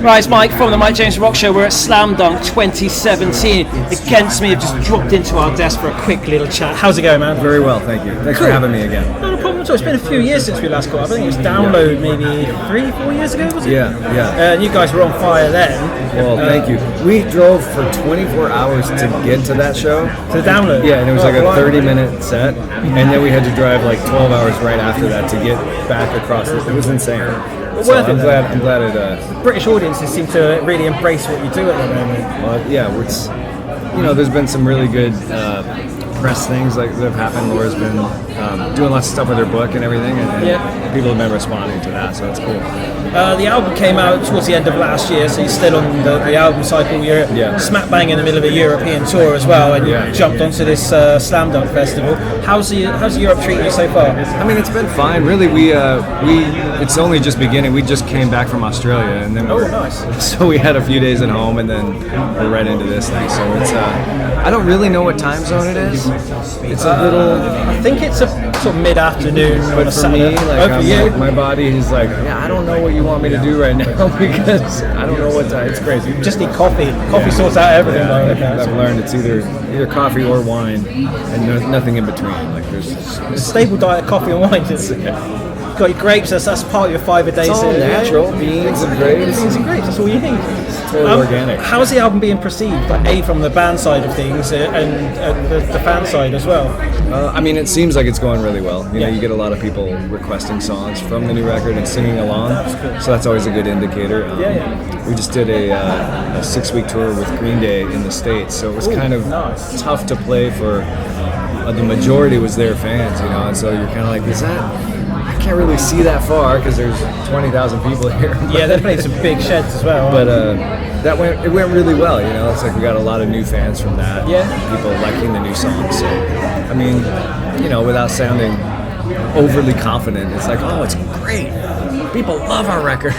Right, it's Mike from the Mike James Rock Show. We're at Slamdunk 2017. Against me, have just dropped into our desk for a quick little chat. How's it going, man? Very well, thank you. Thanks for having me again. No problem at all. It's been a few years since we last caught up. I think it was Download maybe 3-4 years ago, was it? Yeah. You guys were on fire then. Well, thank you. We drove for 24 hours to get to that show. To Download? Yeah, and it was like a 30-minute set. And then we had to drive like 12 hours right after that to get back across it. It was insane. So I'm glad it. British audiences seem to really embrace what you do at the moment. Well, yeah, it's there's been some really good press things like that have happened. Laura's been doing lots of stuff with her book and everything, and people have been responding to that, so it's cool. The album came out towards the end of last year, so you're still on the album cycle. You're smack bang in the middle of a European tour as well, and you jumped onto this Slamdunk festival. How's Europe treating you so far? I mean, it's been fine. Really, it's only just beginning. We just came back from Australia, and then so we had a few days at home, and then we're right into this thing. So it's I don't really know what time zone it is. It's a little. I think it's a sort of mid-afternoon. But for me, like my body is like, I don't know what you want me to do right now because I don't know what time. It's crazy. You just need coffee. Coffee sorts out everything. I've learned it's either coffee or wine, and nothing in between. Like there's a stable diet of coffee and wine. Got your grapes. That's part of your 5 a day. It's all natural. Beans and grapes. That's all you need. Totally organic. How's the album being perceived? Like from the band side of things and the fan side as well. I mean, it seems like it's going really well. You get a lot of people requesting songs from the new record and singing along, so that's always a good indicator. We just did a 6-week tour with Green Day in the States, so it was kind of tough to play for. The majority was their fans, and so you're kind of like, I can't really see that far because there's 20,000 people here. Yeah, they played some big sheds as well. But it went really well. It's like we got a lot of new fans from that. Yeah. People liking the new songs. So, I mean, without sounding overly confident, it's like, oh, it's great. People love our record.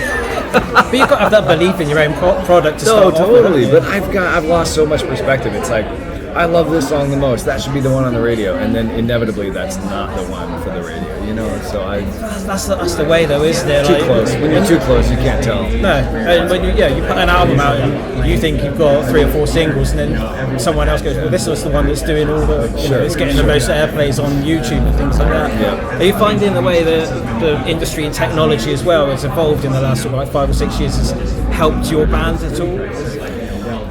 But you've got to have that belief in your own product to start totally. But I've lost so much perspective. It's like, I love this song the most. That should be the one on the radio, and then inevitably that's not the one for the radio. So that's the way though, isn't it? Too close. When you're too close, you can't tell. No, and when you put an album out and you think you've got 3 or 4 singles, and then someone else goes, well, this was the one that's doing all the, it's getting the most airplays on YouTube and things like that. Yeah. Are you finding the way the industry and technology as well has evolved in the last sort of 5 or 6 years has helped your band at all?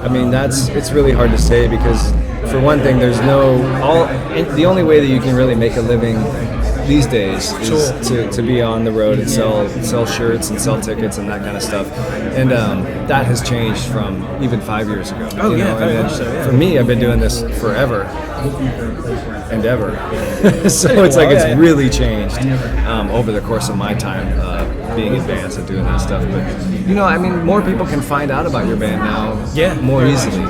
I mean, it's really hard to say because for one thing, the only way that you can really make a living these days is to be on the road and sell shirts and sell tickets and that kind of stuff, and that has changed from even 5 years ago. For me, I've been doing this forever and ever, so it's like it's really changed over the course of my time being in bands and doing that stuff. But I mean, more people can find out about your band now more easily.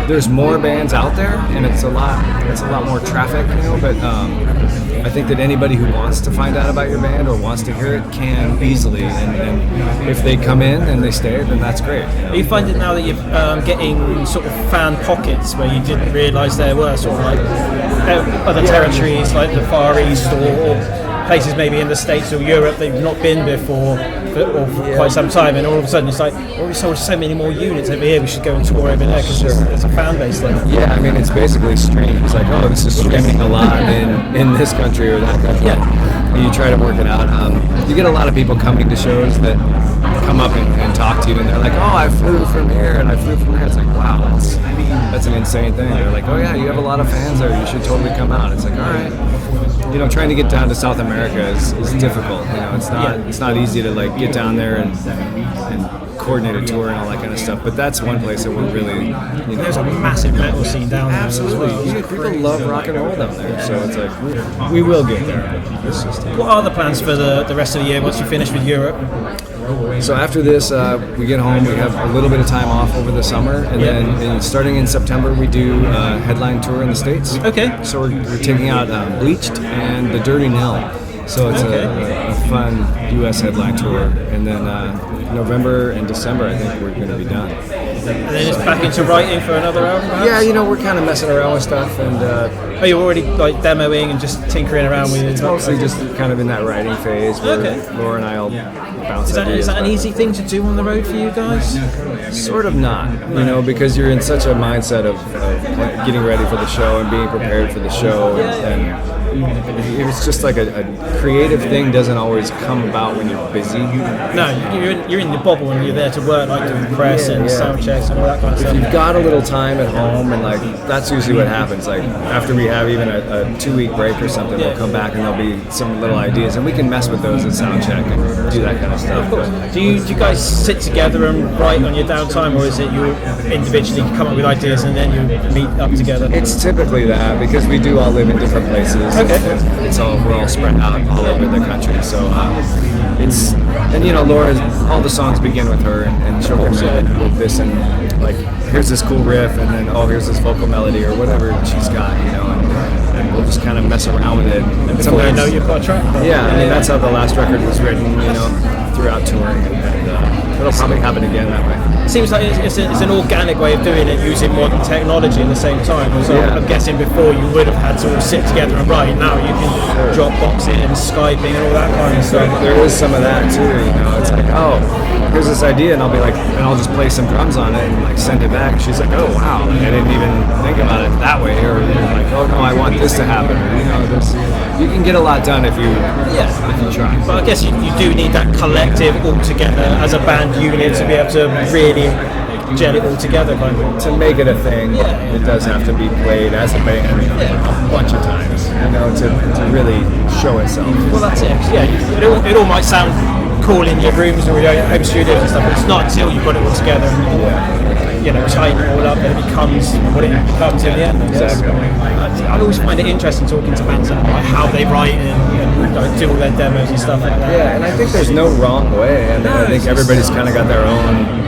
There's more bands out there, and it's a lot more traffic. But I think that anybody who wants to find out about your band or wants to hear it can easily, and if they come in and they stay, then that's great. Are you finding now that you're getting sort of fan pockets where you didn't realise there were sort of like other territories like the Far East or places maybe in the States or Europe that you've not been before for quite some time, and all of a sudden it's like, we sold so many more units over here, we should go and tour over there because there's a fan base there. Yeah, I mean, it's basically streaming. It's like, oh, this is streaming a lot in this country or that country. And you try to work it out. You get a lot of people coming to shows that come up and talk to you, and they're like, oh, I flew from here and I flew from there. It's like, wow, that's an insane thing. They're like, oh yeah, you have a lot of fans there, you should totally come out. It's like, all right. Trying to get down to South America is difficult. It's not easy to like get down there and coordinate a tour and all that kind of stuff. But that's one place that we're really, there's a massive metal scene down there. Absolutely, people love rock and roll down there. So it's like we will get there. What are the plans for the rest of the year once you finish with Europe? So after this, we get home, we have a little bit of time off over the summer, and then starting in September, we do a headline tour in the States. Okay. So we're taking out Bleached and The Dirty Nell. So it's a fun U.S. headline tour, and then November and December, I think we're going to be done. And then it's back into writing for another album. Perhaps? Yeah, you know, we're kind of messing around with stuff, and Are you already like demoing and just tinkering around with it? it's mostly just kind of in that writing phase where Okay. Laura and I'll bounce ideas. Is that an back. easy thing to do on the road for you guys? Sort of not, you know, because you're in such a mindset of getting ready for the show and being prepared for the show, and it's just like a creative thing doesn't always come about when you're busy. No, you're in the bubble and you're there to work, like doing press and sound checks and all that kind of If stuff. you've got a little time at home, and like that's usually what happens. Like after we have even a 2-week break or something, we'll come back and there'll be some little ideas, and we can mess with those at sound check and do that kind of stuff. But Do you guys sit together and write on your downtime, or is it you individually come up with ideas and then you meet up together? it's typically that because we do all live in different places. Okay. We're all spread out all over the country. So it's, and you know, Laura, all the songs begin with her, and she'll come in with this, and like here's this cool riff, and then here's this vocal melody or whatever she's got, you know, and we'll just kind of mess around with it. And Before you know you've got a track. yeah, I mean that's how the last record was written, you know, throughout touring, and it'll probably happen again that way. It seems like it's an organic way of doing it, using modern technology at the same time. So Yeah. I'm guessing before you would have had to all sit together and write. Now you can drop boxing and Skyping and all that kind of stuff. There is some of that too, you know. It's like, oh, here's this idea, and I'll be like, and I'll just play some drums on it and like send it back. She's like, oh wow, like, I didn't even think about it that way, or you know, like, oh no, I want this to happen. Or, you know, you can get a lot done if you try. But I guess you do need that collective all together as a band unit to be able to really gel it all together, kind of. To make it a thing, it does have to be played as a band a bunch of times, you know, to really show itself. Well, that's it. Yeah, it all might sound cool in your rooms or your home studios and stuff, but it's not until you've got it all together and you know, tighten it all up and it becomes what it becomes in the end. Exactly. I always find it interesting talking to bands about like how they write and like, do all their demos and stuff like that. Yeah, and I think there's no wrong way. I mean, I think everybody's kind of got their own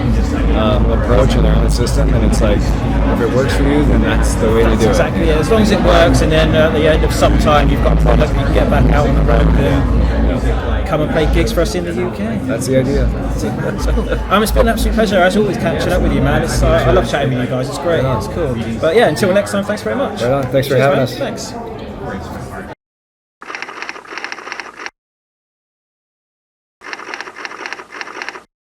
approach and their own system, and it's like if it works for you, then that's the way to do Exactly, it. yeah. As long as it works, and then at the end of some time you've got a product, you can get back out on the road and come and play gigs for us in the UK. That's the idea. That's cool. It's been an absolute pleasure as always catching up with you, man. I love chatting with you guys. It's great. It's cool. But yeah, until next time, thanks very much. Right on. Thanks for Cheers, having man. us. Thanks.